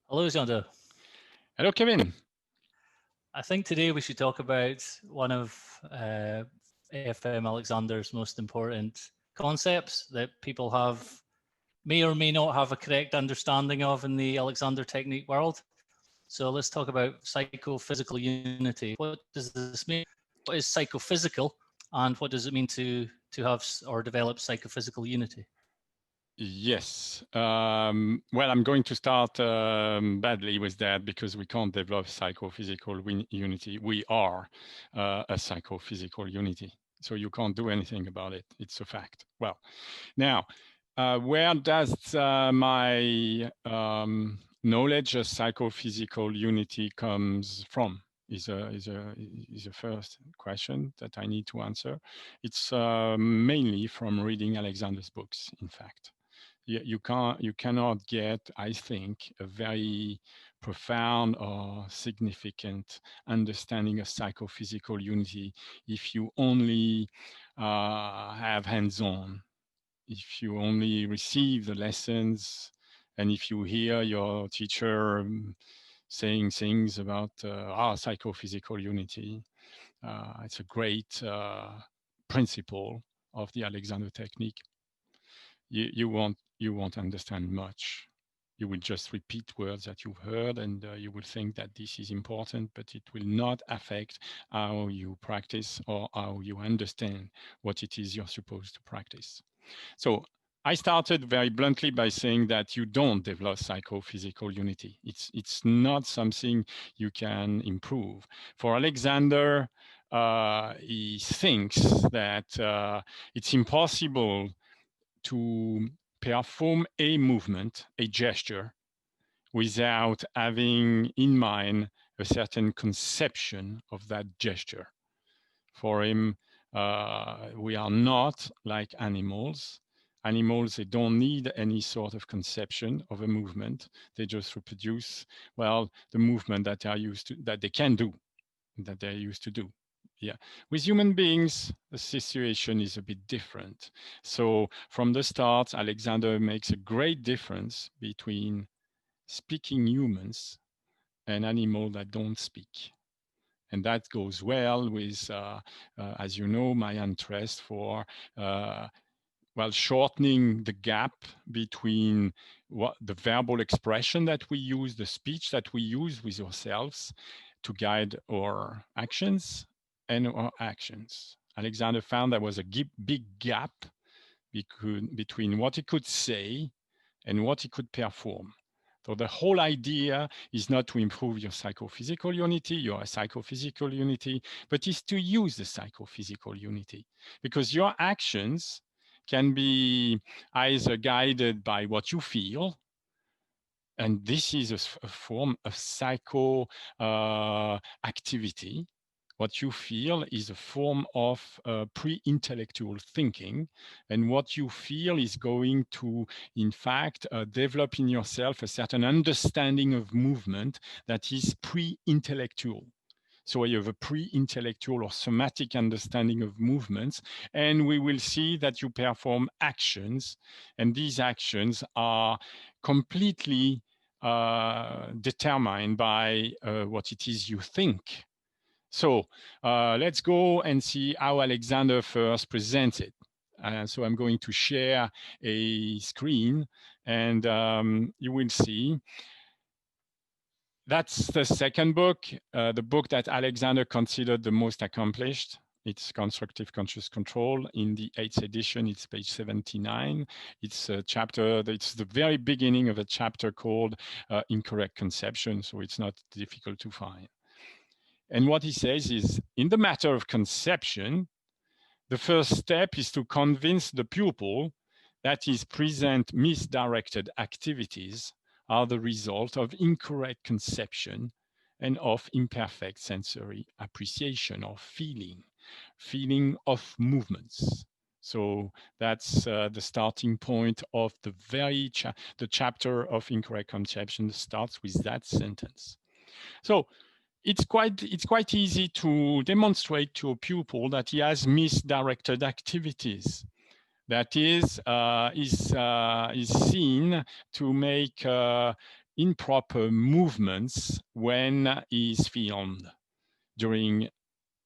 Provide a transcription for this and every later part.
Hello, Jeando. Hello, Kevin. I think today we should talk about one of AFM Alexander's most important concepts that people may or may not have a correct understanding of in the Alexander technique world. So let's talk about psychophysical unity. What does this mean? What is psychophysical, and what does it mean to have or develop psychophysical unity? Yes. Well, I'm going to start badly with that because we can't develop psychophysical unity. We are a psychophysical unity. So you can't do anything about it. It's a fact. Well, now, where does my knowledge of psychophysical unity comes from? Is a first question that I need to answer. It's mainly from reading Alexander's books, in fact. You cannot get, I think, a very profound or significant understanding of psychophysical unity if you only have hands-on, if you only receive the lessons, and if you hear your teacher saying things about psychophysical unity. It's a great principle of the Alexander technique. You won't understand much. You will just repeat words that you've heard, and you will think that this is important, but it will not affect how you practice or how you understand what it is you're supposed to practice. So I started very bluntly by saying that you don't develop psychophysical unity. It's not something you can improve. For Alexander, he thinks that it's impossible to perform a movement, a gesture, without having in mind a certain conception of that gesture. For him, we are not like animals. Animals, they don't need any sort of conception of a movement. They just reproduce, well, the movement that they can do, that they're used to do. Yeah, with human beings, the situation is a bit different. So from the start, Alexander makes a great difference between speaking humans and animals that don't speak. And that goes well with, as you know, my interest for shortening the gap between what the verbal expression that we use, the speech that we use with ourselves to guide our actions and our actions. Alexander found there was a big gap between what he could say and what he could perform. So the whole idea is not to improve your psychophysical unity, your psychophysical unity, but is to use the psychophysical unity, because your actions can be either guided by what you feel, and this is a form of psycho activity. What you feel is a form of pre-intellectual thinking, and what you feel is going to, in fact, develop in yourself a certain understanding of movement that is pre-intellectual. So you have a pre-intellectual or somatic understanding of movements, and we will see that you perform actions, and these actions are completely determined by what it is you think. So let's go and see how Alexander first presents it. So I'm going to share a screen, and you will see. That's the second book, the book that Alexander considered the most accomplished. It's Constructive Conscious Control. In the 8th edition, it's page 79. It's a chapter, it's the very beginning of a chapter called Incorrect Conception, so it's not difficult to find. And what he says is, in the matter of conception, the first step is to convince the pupil that his present misdirected activities are the result of incorrect conception and of imperfect sensory appreciation or feeling of movements. So that's the starting point of the chapter of incorrect conception starts with that sentence. So it's quite easy to demonstrate to a pupil that he has misdirected activities. That is seen to make improper movements when he is filmed during,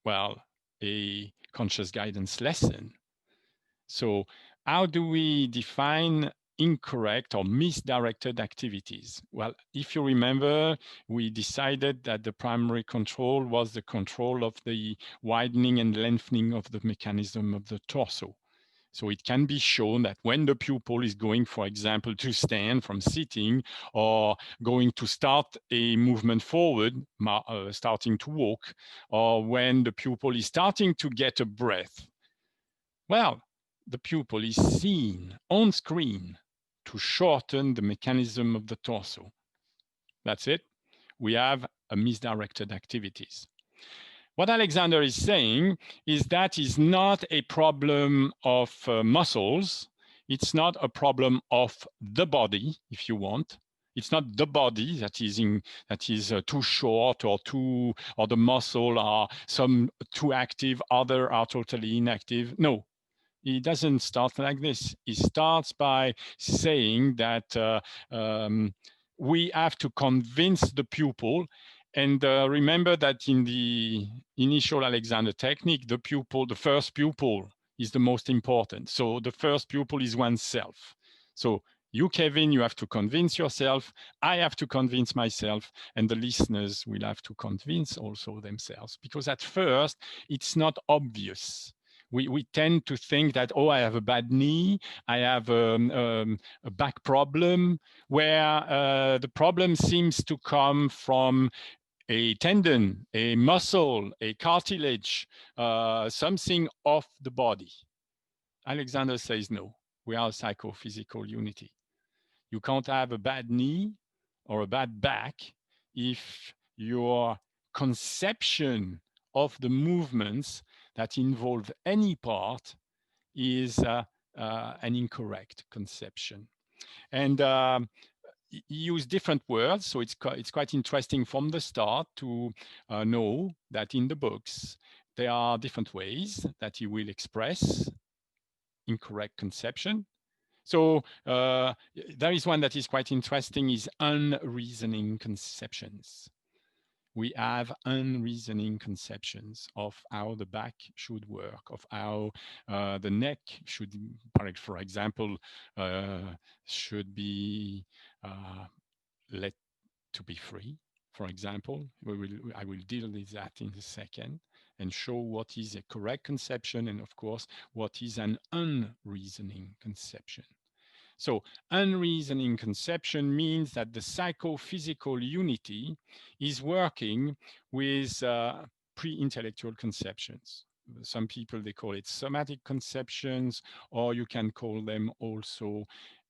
well, a conscious guidance lesson. So how do we define incorrect or misdirected activities? Well, if you remember, we decided that the primary control was the control of the widening and lengthening of the mechanism of the torso. So it can be shown that when the pupil is going, for example, to stand from sitting or going to start a movement forward, starting to walk, or when the pupil is starting to get a breath, well, the pupil is seen on screen to shorten the mechanism of the torso. That's it. We have a misdirected activities. What Alexander is saying is that is not a problem of muscles. It's not a problem of the body, if you want. It's not the body that is too short or the muscle are some too active, other are totally inactive. No, he doesn't start like this. He starts by saying that we have to convince the pupil. And remember that in the initial Alexander technique, the first pupil is the most important. So the first pupil is oneself. So you, Kevin, you have to convince yourself. I have to convince myself, and the listeners will have to convince also themselves, because at first it's not obvious. We tend to think that, oh, I have a bad knee, I have a back problem, where the problem seems to come from a tendon, a muscle, a cartilage, something off the body. Alexander says, no, we are a psychophysical unity. You can't have a bad knee or a bad back if your conception of the movements that involve any part is an incorrect conception. And use different words, so it's quite interesting from the start to know that in the books there are different ways that he will express incorrect conception. So there is one that is quite interesting, is unreasoning conceptions. We have unreasoning conceptions of how the back should work, of how the neck should, for example, should be let to be free, for example. I will deal with that in a second and show what is a correct conception and, of course, what is an unreasoning conception. So unreasoning conception means that the psychophysical unity is working with pre-intellectual conceptions. Some people, they call it somatic conceptions, or you can call them also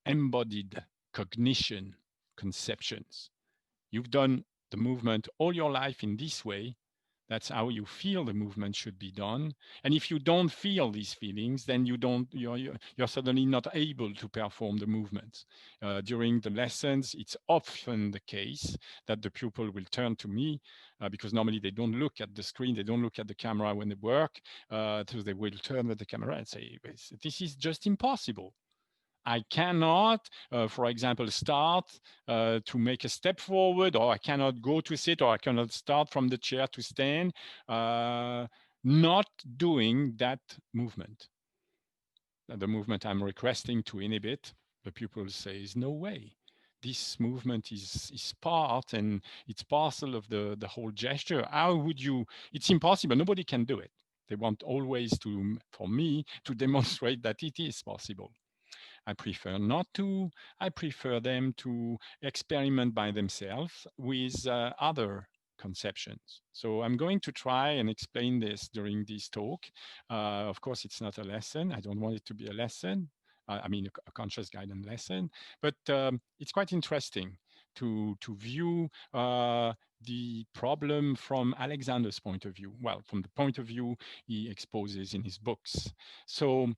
embodied cognition conceptions. You've done the movement all your life in this way. That's how you feel the movement should be done. And if you don't feel these feelings, then you're suddenly not able to perform the movements. During the lessons, it's often the case that the pupil will turn to me because normally they don't look at the screen, they don't look at the camera when they work. So they will turn at the camera and say, this is just impossible. I cannot, for example, start to make a step forward, or I cannot go to sit, or I cannot start from the chair to stand, not doing that movement. The movement I'm requesting to inhibit, the pupil says, no way. This movement is part and it's parcel of the whole gesture. How would you, it's impossible, nobody can do it. They want always for me to demonstrate that it is possible. I prefer not to. I prefer them to experiment by themselves with other conceptions. So I'm going to try and explain this during this talk. Of course, it's not a lesson. I don't want it to be a lesson. I mean, a conscious guidance lesson, but it's quite interesting to view the problem from Alexander's point of view. Well, from the point of view he exposes in his books. So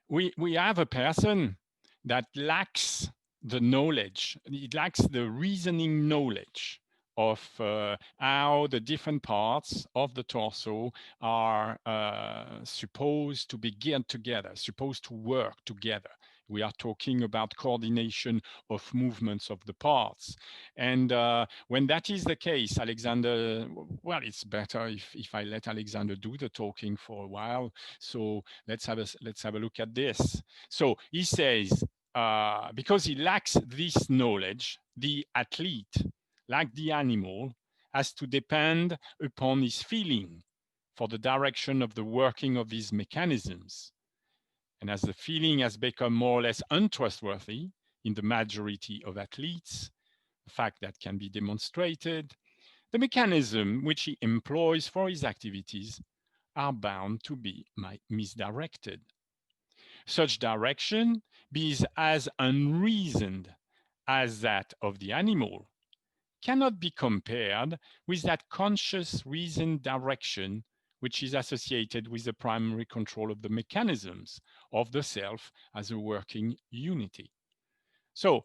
we have a person that lacks the knowledge, it lacks the reasoning knowledge of how the different parts of the torso are supposed to be geared together, supposed to work together. We are talking about coordination of movements of the parts. And when that is the case, Alexander, well, it's better if I let Alexander do the talking for a while. So let's have a look at this. So he says, because he lacks this knowledge, the athlete, like the animal, has to depend upon his feeling for the direction of the working of these mechanisms. And as the feeling has become more or less untrustworthy in the majority of athletes, a fact that can be demonstrated, the mechanism which he employs for his activities are bound to be misdirected. Such direction be as unreasoned as that of the animal, cannot be compared with that conscious reasoned direction which is associated with the primary control of the mechanisms of the self as a working unity. So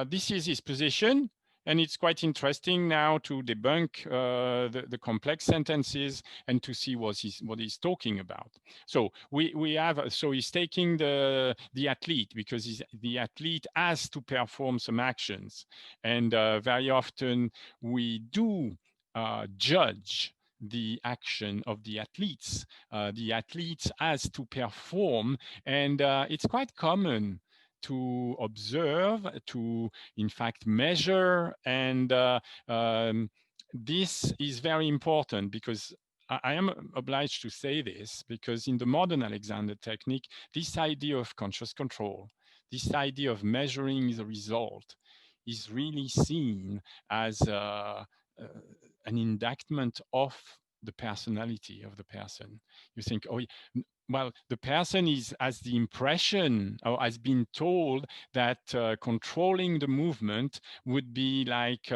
this is his position, and it's quite interesting now to debunk the complex sentences and to see what he's talking about. So so he's taking the athlete, because the athlete has to perform some actions, and very often we do judge the action of the athletes. The athletes has to perform, and it's quite common to observe, to in fact measure, and this is very important, because I am obliged to say this, because in the modern Alexander technique, this idea of conscious control, this idea of measuring the result, is really seen as an indictment of the personality of the person. You think, oh, well, the person has the impression, or has been told, that controlling the movement would be like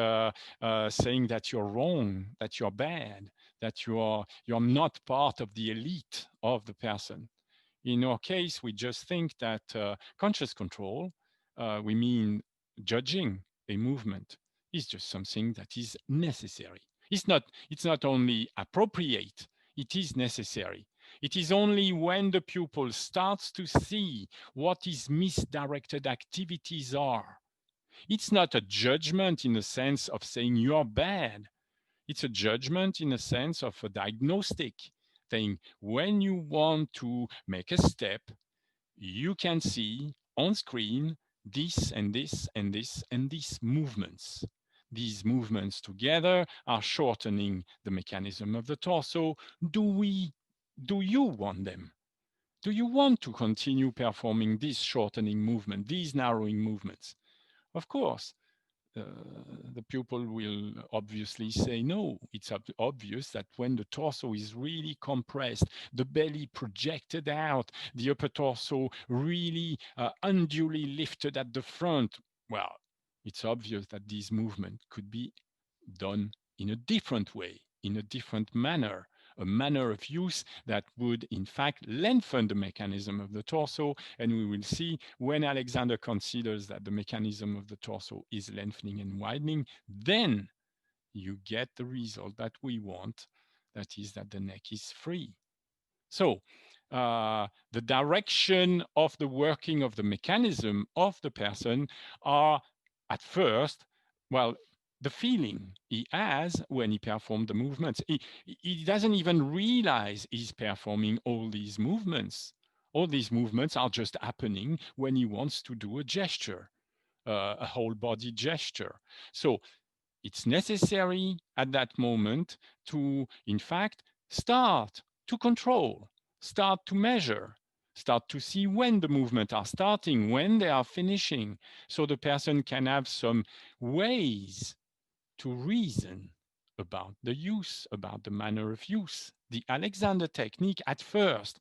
saying that you're wrong, that you're bad, that you're not part of the elite of the person. In our case, we just think that conscious control, we mean judging a movement, is just something that is necessary. It's not only appropriate, it is necessary. It is only when the pupil starts to see what his misdirected activities are. It's not a judgment in the sense of saying you're bad. It's a judgment in a sense of a diagnostic, saying when you want to make a step, you can see on screen this and this and this and these movements. These movements together are shortening the mechanism of the torso. Do you want them? Do you want to continue performing this shortening movement, these narrowing movements? Of course, the pupil will obviously say no. It's obvious that when the torso is really compressed, the belly projected out, the upper torso really unduly lifted at the front, well, it's obvious that this movement could be done in a different way, in a different manner, a manner of use that would in fact lengthen the mechanism of the torso. And we will see when Alexander considers that the mechanism of the torso is lengthening and widening, then you get the result that we want, that is that the neck is free. So the direction of the working of the mechanism of the person are at first, well, the feeling he has when he performs the movements. He doesn't even realize he's performing all these movements. All these movements are just happening when he wants to do a gesture, a whole body gesture. So it's necessary at that moment to, in fact, start to control, start to measure, start to see when the movements are starting, when they are finishing, so the person can have some ways to reason about the use, about the manner of use. The Alexander technique at first,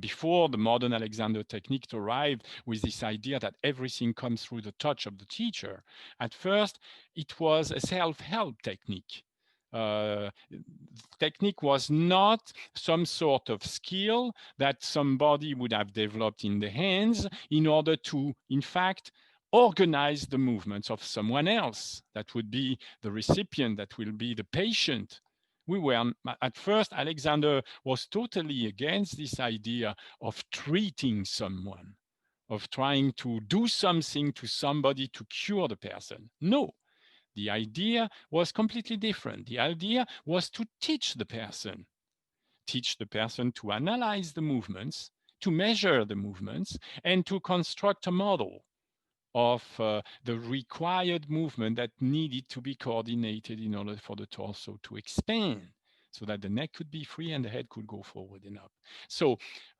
before the modern Alexander technique arrived with this idea that everything comes through the touch of the teacher, at first it was a self-help technique. Technique was not some sort of skill that somebody would have developed in the hands in order to, in fact, organize the movements of someone else. That would be the recipient, that will be the patient. We were, at first, Alexander was totally against this idea of treating someone. of trying to do something to somebody to cure the person. No, the idea was completely different. The idea was to teach the person to analyze the movements, to measure the movements, and to construct a model of the required movement that needed to be coordinated in order for the torso to expand so that the neck could be free and the head could go forward and up. So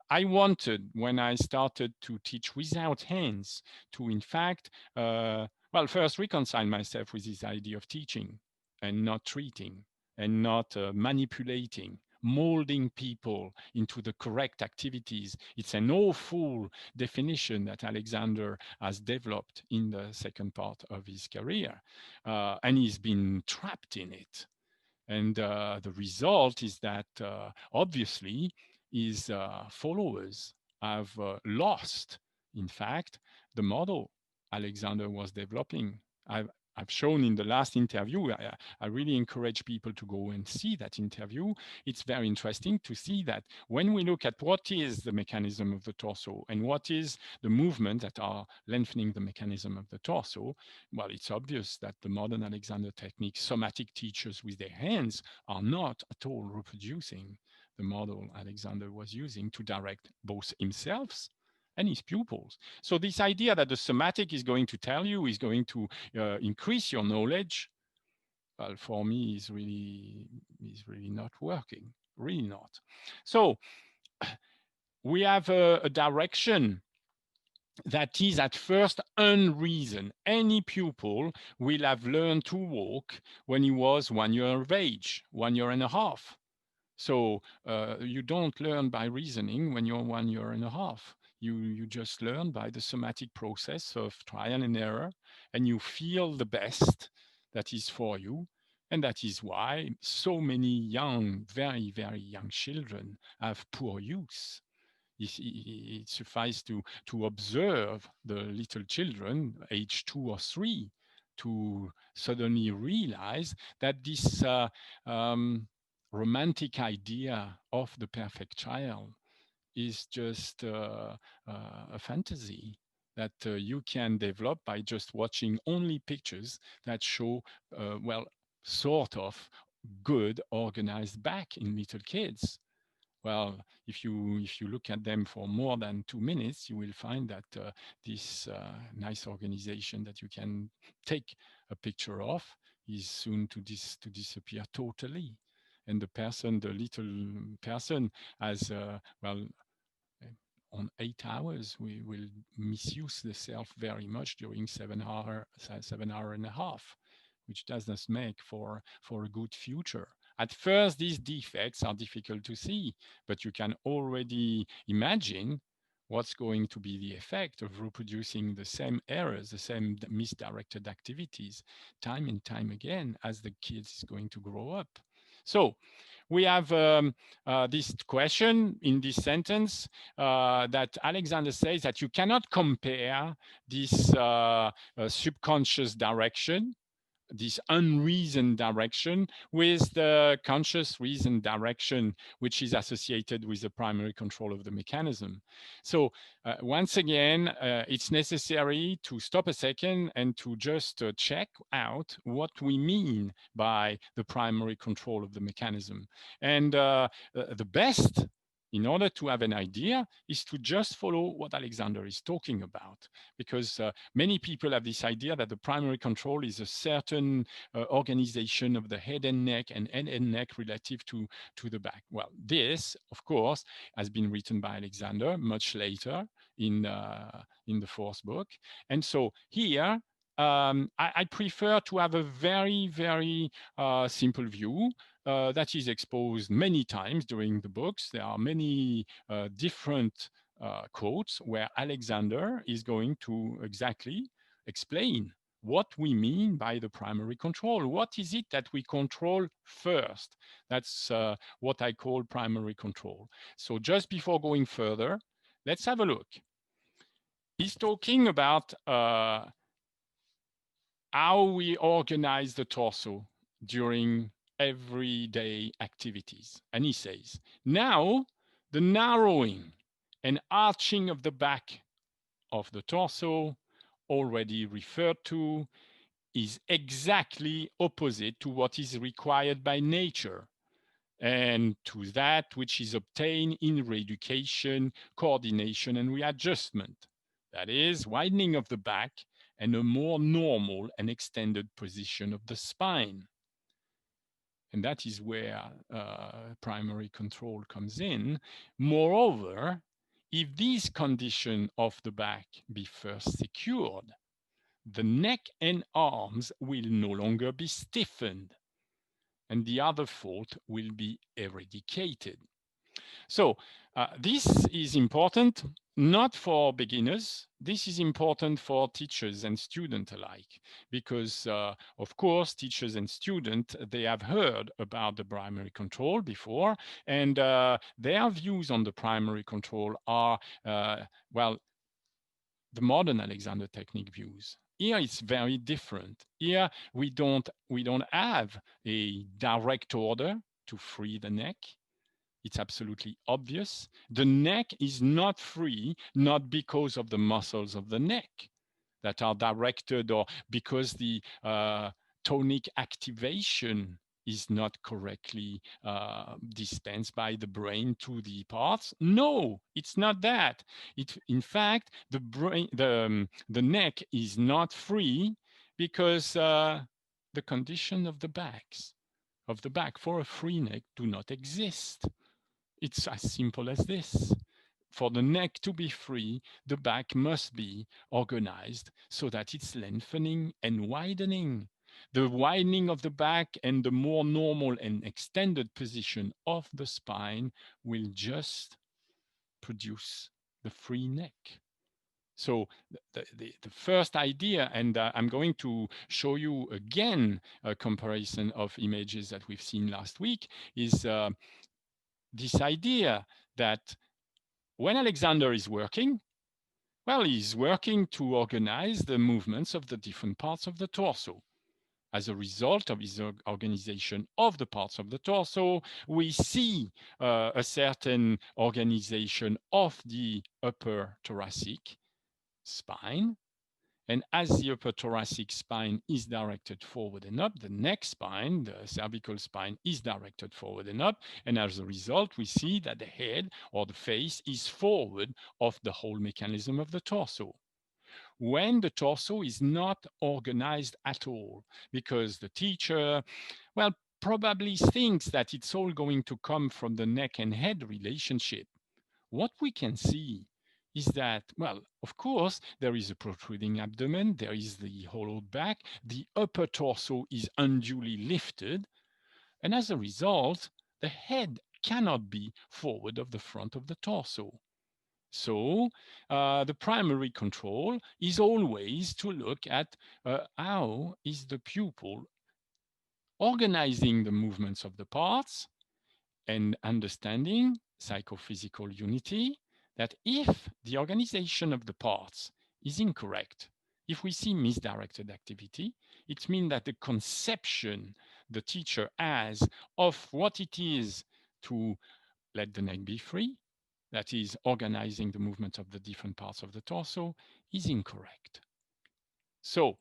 I wanted, when I started to teach without hands, to in fact, well, first reconcile myself with this idea of teaching and not treating and not manipulating, molding people into the correct activities. It's an awful definition that Alexander has developed in the second part of his career, and he's been trapped in it. And the result is that obviously his followers have lost, in fact, the model Alexander was developing. I've shown in the last interview, I really encourage people to go and see that interview. It's very interesting to see that when we look at what is the mechanism of the torso and what is the movement that are lengthening the mechanism of the torso, well, it's obvious that the modern Alexander technique, somatic teachers with their hands, are not at all reproducing the model Alexander was using to direct both himself and his pupils. So this idea that the somatic is going to tell you, is going to increase your knowledge, well, for me is really not working, really not. So we have a direction that is at first unreasoned. Any pupil will have learned to walk when he was 1 year of age, 1 year and a half. So you don't learn by reasoning when you're 1 year and a half. You just learn by the somatic process of trial and error, and you feel the best that is for you. And that is why so many young, very, very young children have poor use. It suffices to observe the little children, age 2 or 3, to suddenly realize that this romantic idea of the perfect child is just a fantasy that you can develop by just watching only pictures that show, well, sort of good organized back in little kids. Well, if you look at them for more than 2 minutes, you will find that this nice organization that you can take a picture of is soon to disappear totally. And the little person, has well, on 8 hours, we will misuse the self very much during 7 hour and a half, which does not make for a good future. At first, these defects are difficult to see, but you can already imagine what's going to be the effect of reproducing the same errors, the same misdirected activities, time and time again as the kid is going to grow up. So we have this question in this sentence that Alexander says that you cannot compare this subconscious direction, this unreasoned direction, with the conscious reasoned direction, which is associated with the primary control of the mechanism. So once again, it's necessary to stop a second and to just check out what we mean by the primary control of the mechanism. And the best, in order to have an idea, is to just follow what Alexander is talking about, because many people have this idea that the primary control is a certain organization of the head and neck and head and neck relative to the back. Well, this, of course, has been written by Alexander much later in the fourth book. And so here, I prefer to have a very, very simple view that is exposed many times during the books. There are many different quotes where Alexander is going to exactly explain what we mean by the primary control. What is it that we control first? That's what I call primary control. So just before going further, let's have a look. He's talking about how we organize the torso during everyday activities. And he says, now the narrowing and arching of the back of the torso, already referred to, is exactly opposite to what is required by nature and to that which is obtained in reeducation, coordination, and readjustment. That is, widening of the back and a more normal and extended position of the spine. And that is where primary control comes in. Moreover, if this condition of the back be first secured, the neck and arms will no longer be stiffened, and the other fault will be eradicated. So this is important not for beginners. This is important for teachers and students alike, because of course, teachers and students, they have heard about the primary control before, and their views on the primary control are, well, the modern Alexander technique views. Here it's very different. Here we don't have a direct order to free the neck. It's absolutely obvious. The neck is not free, not because of the muscles of the neck that are directed or because the tonic activation is not correctly dispensed by the brain to the parts. No, it's not that. In fact, the neck is not free because the condition of the back for a free neck do not exist. It's as simple as this. For the neck to be free, the back must be organized so that it's lengthening and widening. The widening of the back and the more normal and extended position of the spine will just produce the free neck. So the first idea, and I'm going to show you again a comparison of images that we've seen last week, is this idea that when Alexander is working, well, he's working to organize the movements of the different parts of the torso. As a result of his organization of the parts of the torso, we see a certain organization of the upper thoracic spine. And as the upper thoracic spine is directed forward and up, the neck spine, the cervical spine, is directed forward and up. And as a result, we see that the head or the face is forward of the whole mechanism of the torso. When the torso is not organized at all, because the teacher, well, probably thinks that it's all going to come from the neck and head relationship, what we can see is that, well, of course, there is a protruding abdomen, there is the hollowed back, the upper torso is unduly lifted, and as a result, the head cannot be forward of the front of the torso. So the primary control is always to look at how is the pupil organizing the movements of the parts and understanding psychophysical unity, that if the organization of the parts is incorrect, if we see misdirected activity, it means that the conception the teacher has of what it is to let the neck be free, that is organizing the movement of the different parts of the torso, is incorrect. So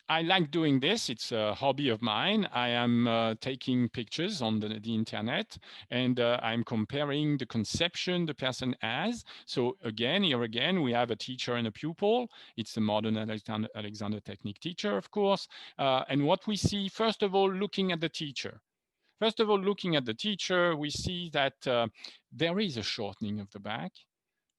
I like doing this. It's a hobby of mine. I am taking pictures on the internet, and I'm comparing the conception the person has. So again, here again, we have a teacher and a pupil. It's a modern Alexander technique teacher, of course. And what we see, first of all, looking at the teacher. First of all, looking at the teacher, we see that there is a shortening of the back.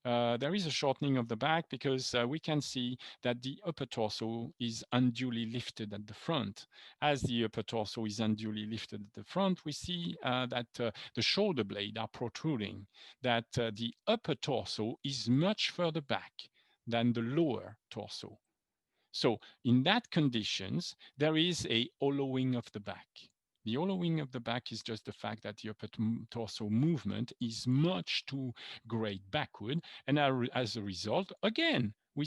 There is a shortening of the back because we can see that the upper torso is unduly lifted at the front. As the upper torso is unduly lifted at the front, we see that the shoulder blades are protruding, that the upper torso is much further back than the lower torso. So in that conditions, there is a hollowing of the back. The hollowing of the back is just the fact that the upper torso movement is much too great backward. And as a result, again, we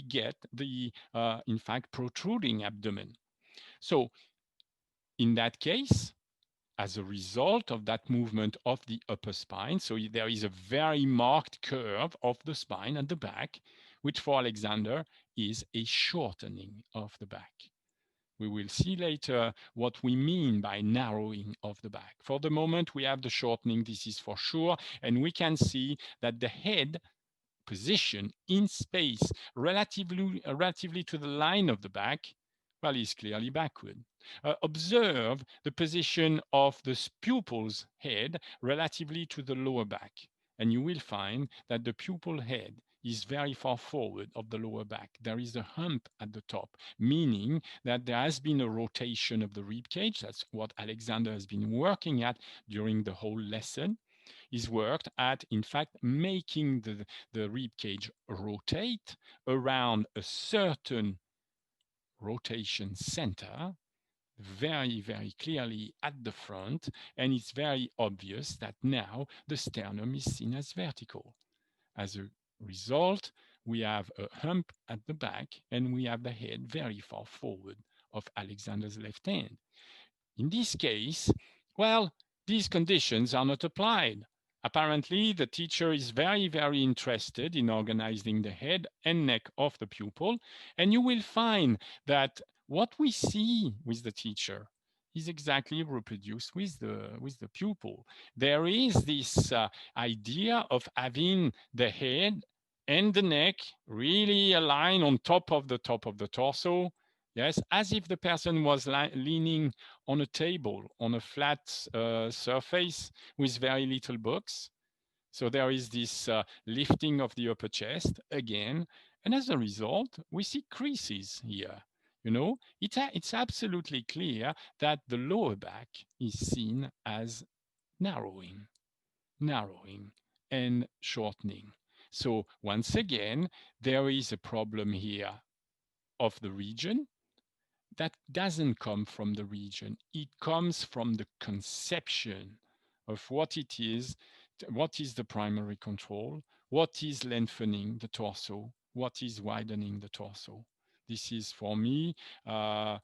get the, in fact, protruding abdomen. So in that case, as a result of that movement of the upper spine. So there is a very marked curve of the spine at the back, which for Alexander is a shortening of the back. We will see later what we mean by narrowing of the back. For the moment, we have the shortening, this is for sure, and we can see that the head position in space relatively to the line of the back, well, is clearly backward. Observe the position of the pupil's head relatively to the lower back, and you will find that the pupil head is very far forward of the lower back. There is a hump at the top, meaning that there has been a rotation of the rib cage. That's what Alexander has been working at during the whole lesson. Is worked at, in fact, making the rib cage rotate around a certain rotation center, very, very clearly at the front, and it's very obvious that now the sternum is seen as vertical. As a result, we have a hump at the back, and we have the head very far forward of Alexander's left hand. In this case, well, these conditions are not applied. Apparently, the teacher is very, very interested in organizing the head and neck of the pupil, and you will find that what we see with the teacher is exactly reproduced with the pupil. There is this idea of having the head and the neck really aligned on top of the torso. Yes, as if the person was leaning on a table, on a flat surface with very little books. So there is this lifting of the upper chest again. And as a result, we see creases here. You know, it's absolutely clear that the lower back is seen as narrowing, and shortening. So once again, there is a problem here of the region that doesn't come from the region. It comes from the conception of what it is, what is the primary control, what is lengthening the torso, what is widening the torso. This is, for me, an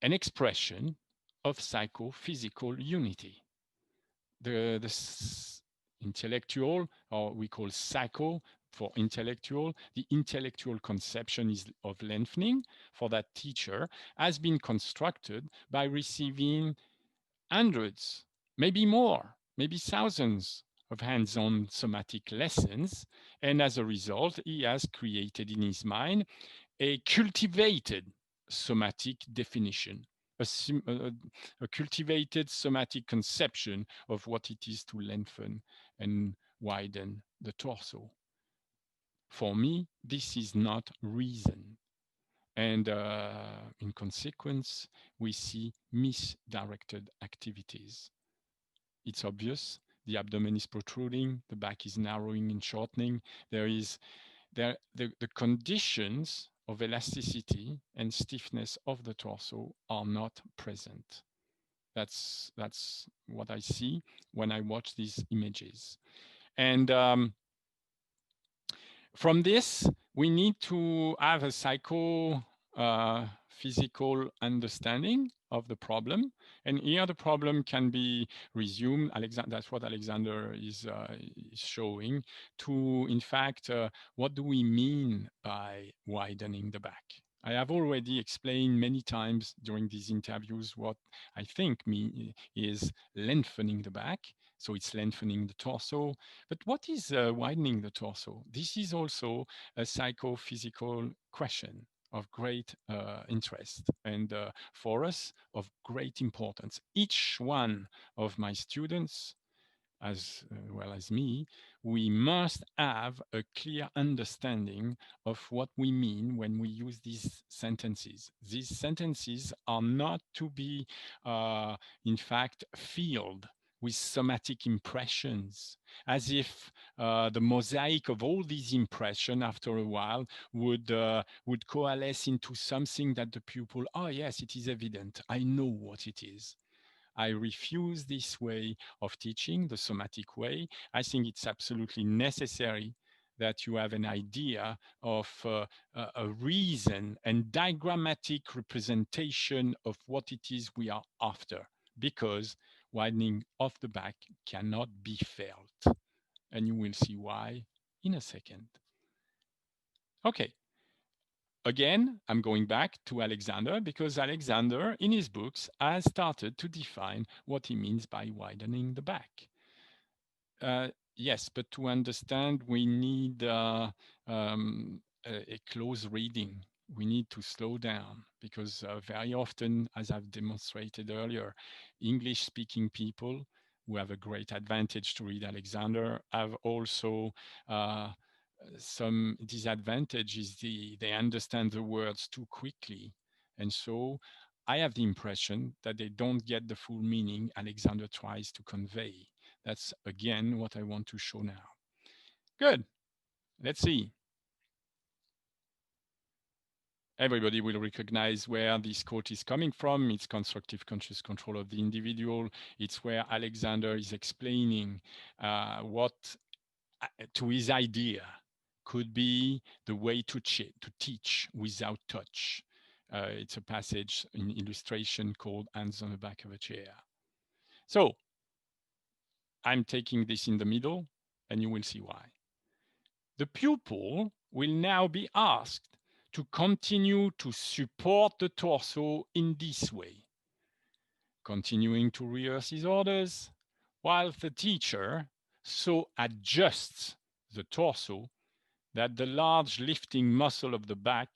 expression of psychophysical unity. The intellectual, or we call psycho for intellectual, the intellectual conception is of lengthening for that teacher has been constructed by receiving hundreds, maybe more, maybe thousands of hands-on somatic lessons. And as a result, he has created in his mind a cultivated somatic definition, a cultivated somatic conception of what it is to lengthen and widen the torso. For me, this is not reason. And in consequence, we see misdirected activities. It's obvious. The abdomen is protruding, the back is narrowing and shortening. The conditions of elasticity and stiffness of the torso are not present. That's what I see when I watch these images. And from this, we need to have a physical understanding of the problem. And here the problem can be resumed. That's what Alexander is showing to, in fact, what do we mean by widening the back? I have already explained many times during these interviews what I think is lengthening the back. So it's lengthening the torso. But what is widening the torso? This is also a psychophysical question of great interest and for us of great importance. Each one of my students, as well as me, we must have a clear understanding of what we mean when we use these sentences. These sentences are not to be, in fact, filled with somatic impressions, as if the mosaic of all these impressions after a while would coalesce into something that the pupil, oh yes, it is evident, I know what it is. I refuse this way of teaching, the somatic way. I think it's absolutely necessary that you have an idea of a reason and diagrammatic representation of what it is we are after. because widening of the back cannot be felt. And you will see why in a second. Okay, again, I'm going back to Alexander because Alexander, in his books, has started to define what he means by widening the back. Yes, but to understand, we need a close reading. We need to slow down because very often, as I've demonstrated earlier, English-speaking people who have a great advantage to read Alexander have also some disadvantage is they understand the words too quickly. And so I have the impression that they don't get the full meaning Alexander tries to convey. That's again what I want to show now. Good. Let's see. Everybody will recognize where this quote is coming from. It's constructive conscious control of the individual. It's where Alexander is explaining what to his idea could be the way to teach without touch. It's a passage in illustration called Hands on the Back of a Chair. So I'm taking this in the middle, and you will see why. The pupil will now be asked to continue to support the torso in this way, continuing to rehearse his orders, while the teacher so adjusts the torso that the large lifting muscle of the back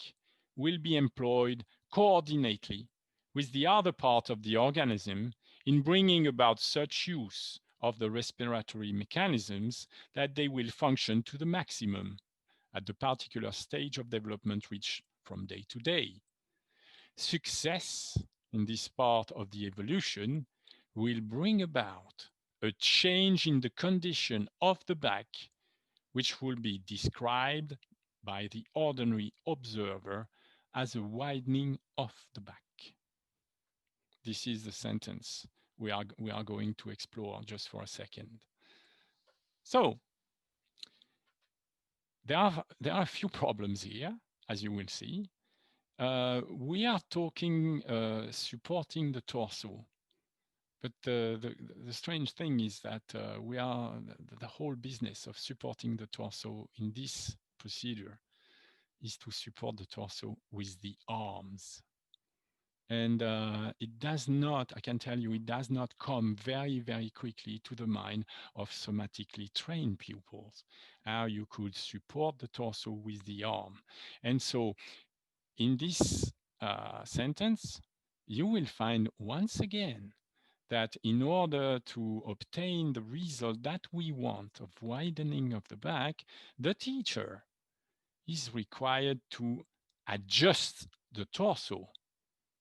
will be employed coordinately with the other part of the organism in bringing about such use of the respiratory mechanisms that they will function to the maximum at the particular stage of development reached from day to day. Success in this part of the evolution will bring about a change in the condition of the back, which will be described by the ordinary observer as a widening of the back. This is the sentence we are going to explore just for a second. So there are a few problems here, as you will see. We are talking supporting the torso. But the strange thing is that we are the whole business of supporting the torso in this procedure is to support the torso with the arms. And it does not, I can tell you, it does not come very, very quickly to the mind of somatically trained pupils, how you could support the torso with the arm. And so in this sentence, you will find once again that in order to obtain the result that we want of widening of the back, the teacher is required to adjust the torso,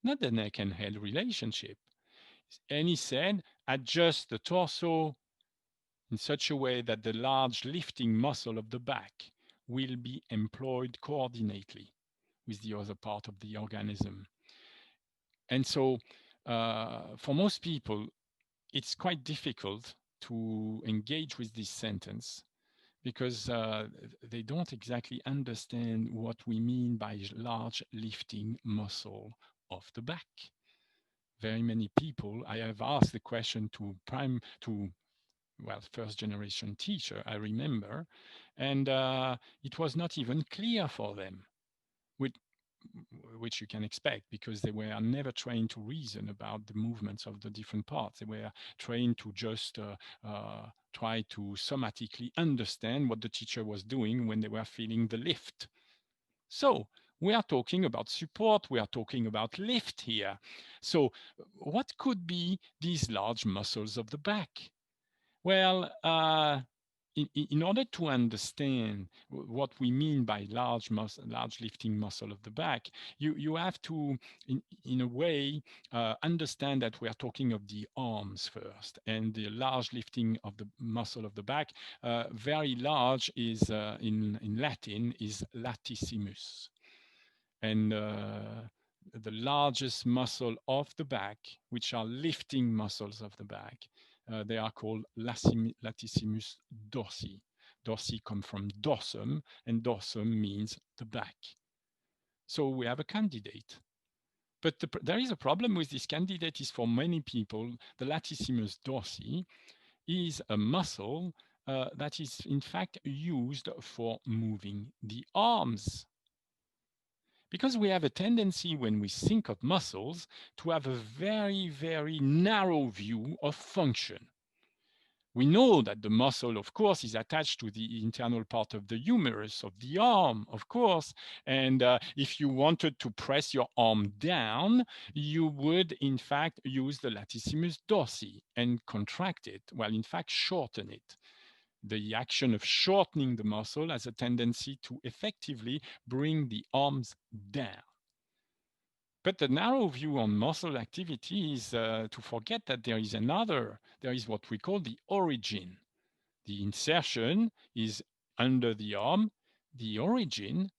not the neck and head relationship. And he said, adjust the torso in such a way that the large lifting muscle of the back will be employed coordinately with the other part of the organism. And so for most people, it's quite difficult to engage with this sentence because they don't exactly understand what we mean by large lifting muscle of the back. Very many people, I have asked the question to first generation teacher, I remember, and it was not even clear for them, which you can expect because they were never trained to reason about the movements of the different parts. They were trained to just try to somatically understand what the teacher was doing when they were feeling the lift. So we are talking about support, we are talking about lift here. So what could be these large muscles of the back? Well, in order to understand what we mean by large lifting muscle of the back, you have to, in a way, understand that we are talking of the arms first, and the large lifting of the muscle of the back, very large is in Latin is latissimus, and the largest muscle of the back, which are lifting muscles of the back. They are called latissimus dorsi. Dorsi come from dorsum, and dorsum means the back. So we have a candidate. But there is a problem with this candidate is for many people, the latissimus dorsi is a muscle that is in fact used for moving the arms. Because we have a tendency when we think of muscles to have a very, very narrow view of function. We know that the muscle, of course, is attached to the internal part of the humerus of the arm, of course. And if you wanted to press your arm down, you would, in fact, use the latissimus dorsi and contract it, well, in fact, shorten it. The action of shortening the muscle has a tendency to effectively bring the arms down. But the narrow view on muscle activity is to forget that there is what we call the origin. The insertion is under the arm. The origin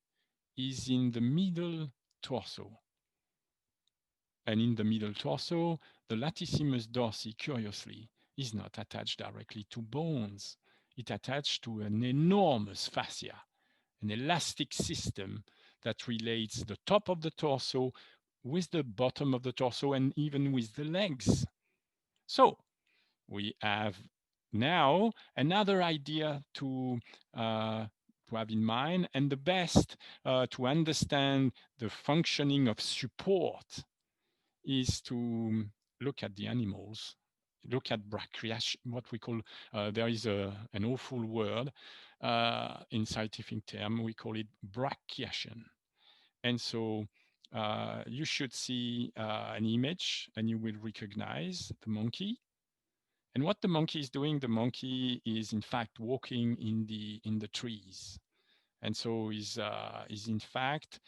is in the middle torso. And in the middle torso, the latissimus dorsi, curiously, is not attached directly to bones. It's attached to an enormous fascia, an elastic system that relates the top of the torso with the bottom of the torso and even with the legs. So we have now another idea to have in mind, and the best to understand the functioning of support is to look at the animals, look at brachiation, what we call, there is an awful word in scientific term, we call it brachiation. And so you should see an image and you will recognize the monkey. And what the monkey is doing, the monkey is in fact walking in the trees. And so is in fact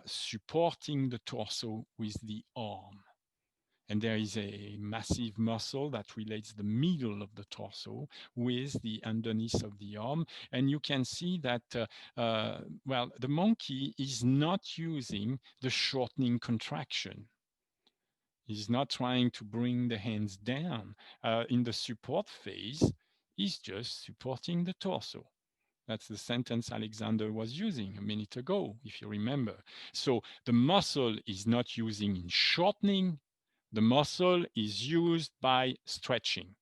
supporting the torso with the arm. And there is a massive muscle that relates the middle of the torso with the underneath of the arm. And you can see that, well, the monkey is not using the shortening contraction. He's not trying to bring the hands down. In the support phase, he's just supporting the torso. That's the sentence Alexander was using a minute ago, if you remember. So the muscle is not using in shortening. The muscle is used by stretching.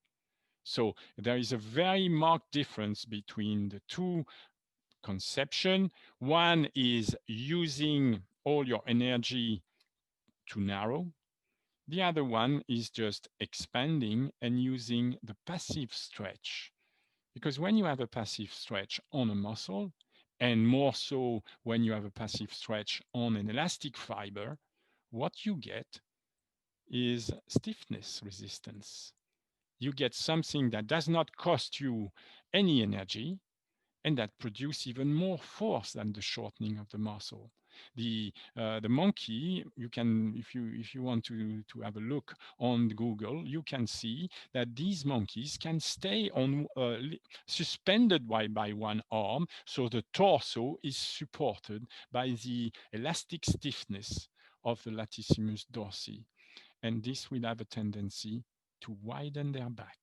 So there is a very marked difference between the two conceptions. One is using all your energy to narrow. The other one is just expanding and using the passive stretch. Because when you have a passive stretch on a muscle, and more so when you have a passive stretch on an elastic fiber, what you get is stiffness resistance. You get something that does not cost you any energy and that produce even more force than the shortening of the muscle. The monkey, you can, if you want to have a look on Google, you can see that these monkeys can stay on suspended by one arm, so the torso is supported by the elastic stiffness of the latissimus dorsi, and this will have a tendency to widen their back.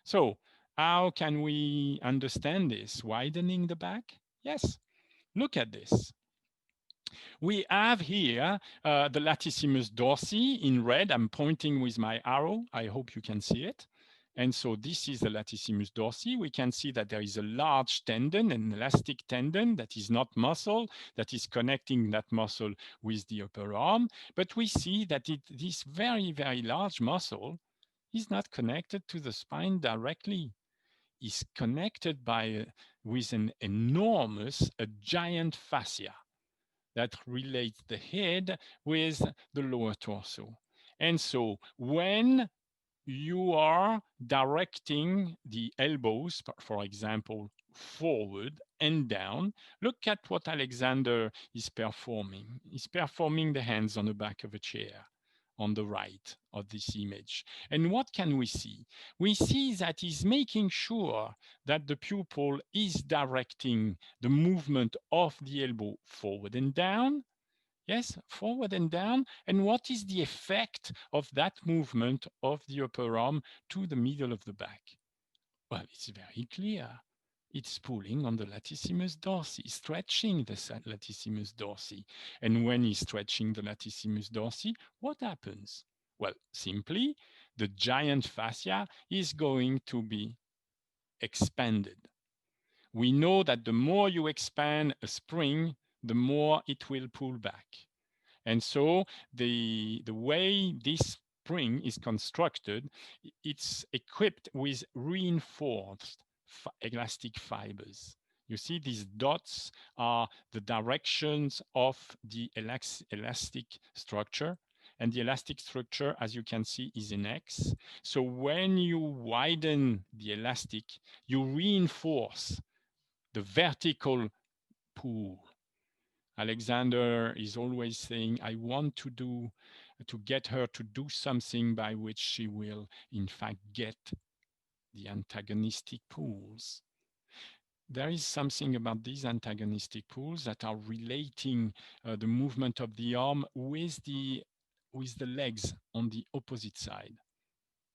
So how can we understand this? Widening the back? Yes, look at this. We have here the latissimus dorsi in red. I'm pointing with my arrow. I hope you can see it. And so this is the latissimus dorsi. We can see that there is a large tendon, an elastic tendon that is not muscle, that is connecting that muscle with the upper arm. But we see that this very, very large muscle is not connected to the spine directly. Is connected with an enormous, a giant fascia that relates the head with the lower torso. And so when you are directing the elbows, for example, forward and down, look at what Alexander is performing. He's performing the hands on the back of a chair on the right of this image. And what can we see? We see that he's making sure that the pupil is directing the movement of the elbow forward and down. Yes, forward and down. And what is the effect of that movement of the upper arm to the middle of the back? Well, it's very clear. It's pulling on the latissimus dorsi, stretching the latissimus dorsi. And when he's stretching the latissimus dorsi, what happens? Well, simply, the giant fascia is going to be expanded. We know that the more you expand a spring, the more it will pull back. And so the way this spring is constructed, it's equipped with reinforced elastic fibers. You see, these dots are the directions of the elastic structure. And the elastic structure, as you can see, is in X. So when you widen the elastic, you reinforce the vertical pull. Alexander is always saying, I want to get her to do something by which she will, in fact, get the antagonistic pulls. There is something about these antagonistic pulls that are relating the movement of the arm with the legs on the opposite side.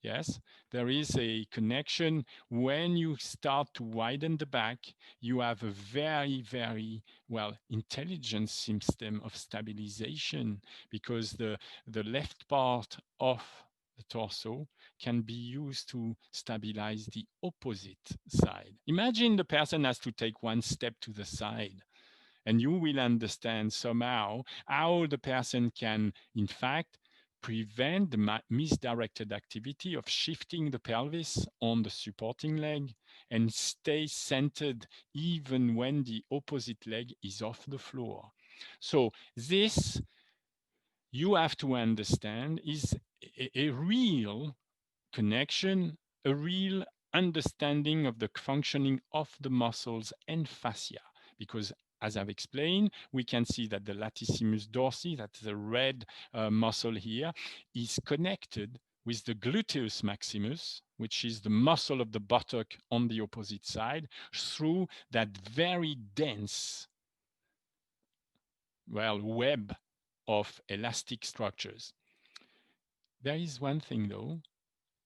Yes, there is a connection. When you start to widen the back, you have a very, very well intelligent system of stabilization, because the left part of the torso can be used to stabilize the opposite side. Imagine the person has to take one step to the side, and you will understand somehow how the person can, in fact, prevent the misdirected activity of shifting the pelvis on the supporting leg and stay centered even when the opposite leg is off the floor. So this, you have to understand, is a real connection, a real understanding of the functioning of the muscles and fascia. Because as I've explained, we can see that the latissimus dorsi, that's the red muscle here, is connected with the gluteus maximus, which is the muscle of the buttock on the opposite side, through that very dense, web of elastic structures. There is one thing though,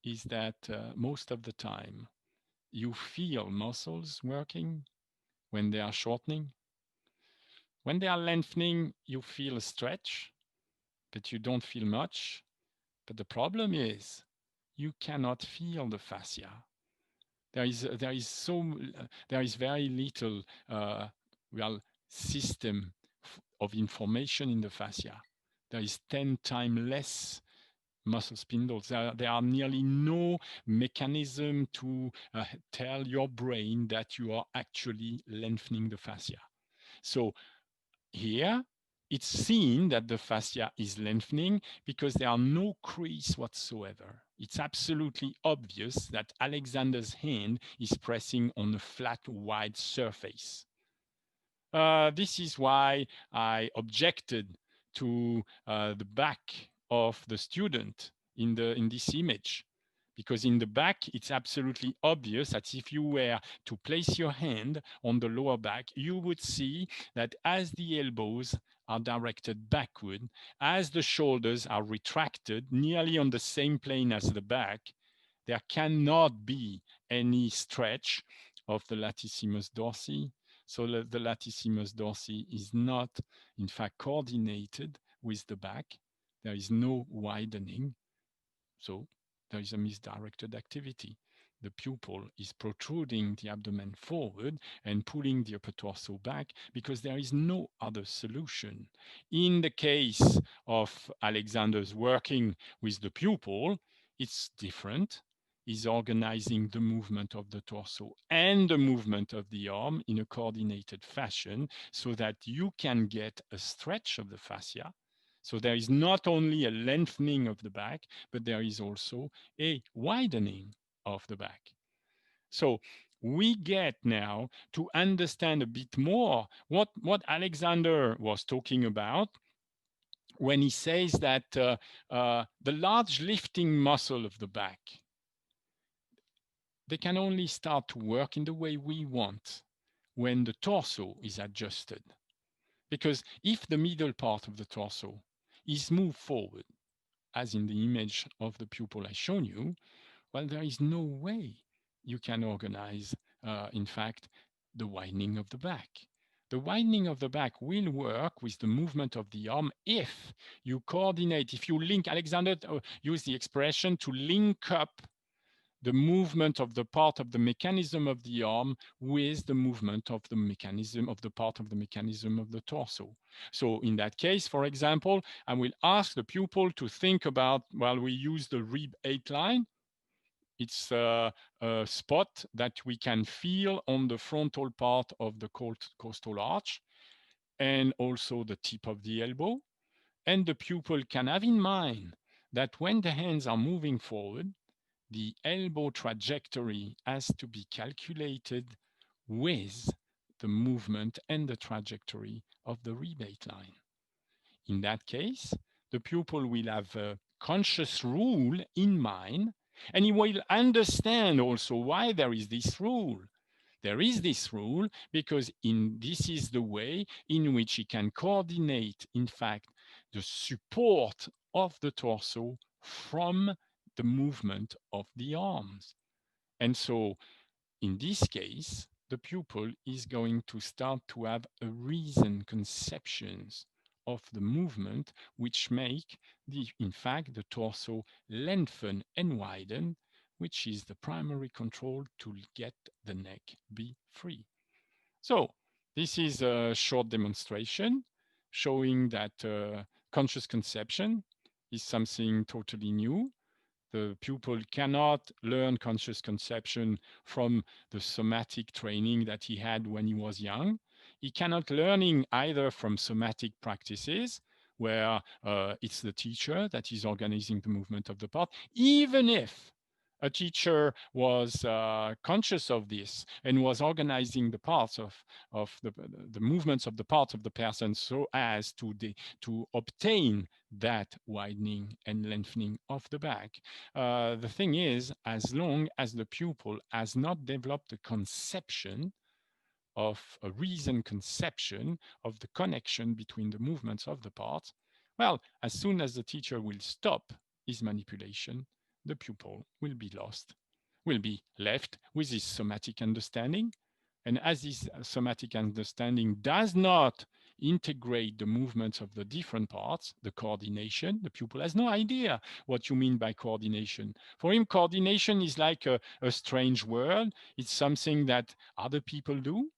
is that most of the time you feel muscles working when they are shortening. When they are lengthening, you feel a stretch, but you don't feel much. But the problem is you cannot feel the fascia. There is very little system of information in the fascia. There is 10 times less muscle spindles. There are nearly no mechanism to tell your brain that you are actually lengthening the fascia. So here, it's seen that the fascia is lengthening because there are no crease whatsoever. It's absolutely obvious that Alexander's hand is pressing on a flat, wide surface. This is why I objected to the back of the student in this image, because in the back it's absolutely obvious that if you were to place your hand on the lower back, you would see that as the elbows are directed backward, as the shoulders are retracted nearly on the same plane as the back, there cannot be any stretch of the latissimus dorsi. So the latissimus dorsi is not, in fact, coordinated with the back. There is no widening. So there is a misdirected activity. The pupil is protruding the abdomen forward and pulling the upper torso back because there is no other solution. In the case of Alexander's working with the pupil, it's different. He's organizing the movement of the torso and the movement of the arm in a coordinated fashion so that you can get a stretch of the fascia. So there is not only a lengthening of the back, but there is also a widening of the back. So we get now to understand a bit more what Alexander was talking about when he says that the large lifting muscle of the back, they can only start to work in the way we want when the torso is adjusted. Because if the middle part of the torso is moved forward, as in the image of the pupil I shown you, well, there is no way you can organize in fact, the widening of the back. The widening of the back will work with the movement of the arm if you coordinate, if you link, Alexander used the expression to link up the movement of the part of the mechanism of the arm with the movement of the mechanism of the part of the mechanism of the torso. So in that case, for example, I will ask the pupil to think about, well, we use the rib 8 line. It's a spot that we can feel on the frontal part of the costal arch and also the tip of the elbow. And the pupil can have in mind that when the hands are moving forward, the elbow trajectory has to be calculated with the movement and the trajectory of the rib 8 line. In that case, the pupil will have a conscious rule in mind, and he will understand also why there is this rule. There is this rule because this is the way in which he can coordinate, in fact, the support of the torso from the movement of the arms. And so in this case, the pupil is going to start to have a reasoned conceptions of the movement which make, in fact, the torso lengthen and widen, which is the primary control to get the neck be free. So this is a short demonstration showing that conscious conception is something totally new. The pupil cannot learn conscious conception from the somatic training that he had when he was young. He cannot learning either from somatic practices where it's the teacher that is organizing the movement of the part, even if a teacher was conscious of this and was organizing the parts of the movements of the parts of the person so as to obtain that widening and lengthening of the back. The thing is, as long as the pupil has not developed a conception of a reasoned conception of the connection between the movements of the parts, well, as soon as the teacher will stop his manipulation, the pupil will be lost, will be left with his somatic understanding. And as this somatic understanding does not integrate the movements of the different parts, the coordination, the pupil has no idea what you mean by coordination. For him, coordination is like a strange word. It's something that other people do.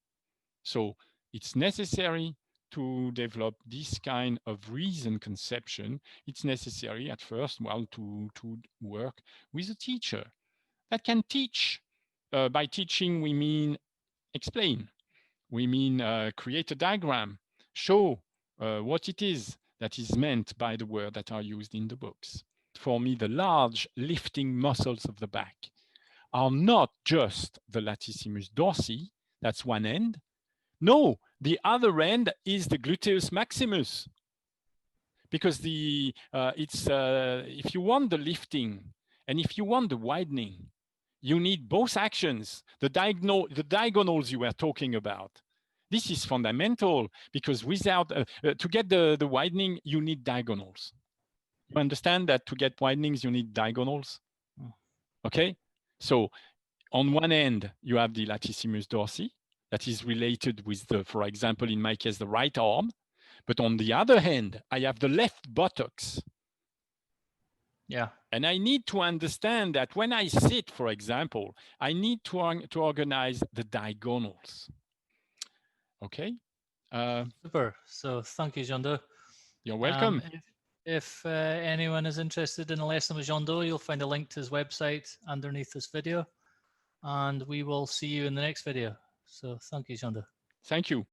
So it's necessary to develop this kind of reason conception. It's necessary at first, well, to work with a teacher that can teach. By teaching, we mean explain. We mean create a diagram, show what it is that is meant by the words that are used in the books. For me, the large lifting muscles of the back are not just the latissimus dorsi, that's one end. No, the other end is the gluteus maximus. Because if you want the lifting and if you want the widening, you need both actions, the diagonals you were talking about. This is fundamental because without, to get the widening, you need diagonals. You understand that to get widenings, you need diagonals? Okay, so on one end, you have the latissimus dorsi that is related with the, for example, in my case, the right arm. But on the other hand, I have the left buttocks. Yeah. And I need to understand that when I sit, for example, I need to organize the diagonals. Okay. Super. So thank you, Jeando. You're welcome. If anyone is interested in a lesson with Jeando, you'll find a link to his website underneath this video. And we will see you in the next video. So thank you, Jeando. Thank you.